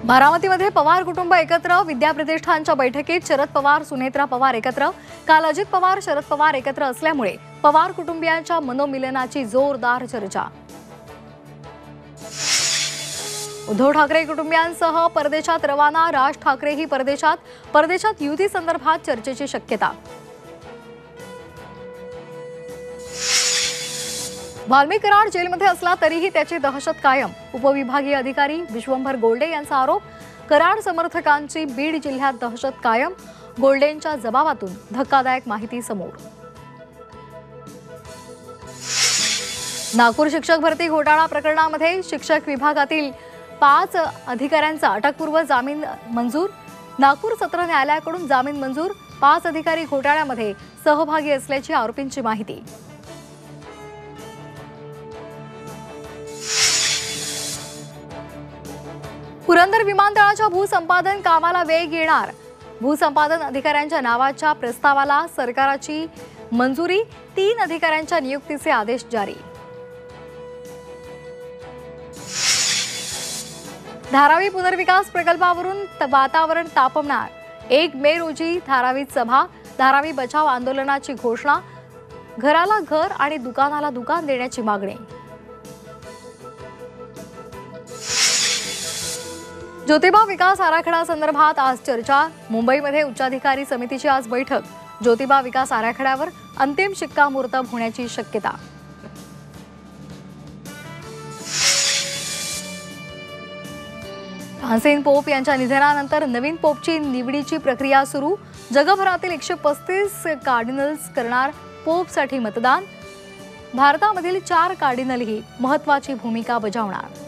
बारामतीमध्ये पवार कुटुंब एकत्र, विद्याप्रतिष्ठानच्या बैठकीत शरद पवार, सुनेत्रा पवार एकत्र। काल अजित पवार, शरद पवार एकत्र असल्यामुळे पवार कुटुंबियांच्या मनोमिलनाची जोरदार चर्चा। उद्धव ठाकरे कुटुंबियांसह परदेशात रवाना, राज ठाकरेही परदेशात युती संदर्भात चर्चेची शक्यता। वाल्मिक कराड जेलमध्ये असला तरीही त्याची दहशत कायम, उपविभागीय अधिकारी विश्वंभर गोल्डे यांचा आरोप। कराड समर्थकांची बीड जिल्ह्यात दहशत कायम, गोल्डेंच्या जबाबातून धक्कादायक माहिती समोर। नागपूर शिक्षक भरती घोटाळा प्रकरणामध्ये शिक्षक विभागातील 5 अधिकाऱ्यांचा अटकपूर्व जामीन मंजूर। नागपूर सत्र न्यायालयाकडून जामीन मंजूर। 5 अधिकारी घोटाळ्यामध्ये सहभागी असल्याची आरोपींची माहिती। पुरंदर विमानतळाच्या भूसंपादन कामाला वेग येणार, भूसंपादन अधिकाऱ्यांच्या नावाच्या प्रस्तावाला सरकारची मंजुरी। 3 अधिकाऱ्यांच्या नियुक्तीचे आदेश जारी। धारावी पुनर्विकास प्रकल्पावरून वातावरण तापवणार, 1 मे रोजी धारावीत सभा, धारावी बचाव आंदोलनाची घोषणा। घराला घर आणि दुकानाला दुकान देण्याची मागणी। ज्योतिबा विकास आराखडा संदर्भात आज चर्चा, मुंबईमध्ये उच्चाधिकारी समितीची आज बैठक। ज्योतिबा विकास आराखड्यावर अंतिम शिक्कामोर्तब होण्याची शक्यता। फ्रान्सिस पोप यांच्या निधनानंतर नवीन पोपची निवडीची प्रक्रिया सुरू। जगभरातील 135 कार्डिनल्स करणार पोपसाठी मतदान। भारतामधील 4 कार्डिनलही महत्त्वाची भूमिका बजावणार।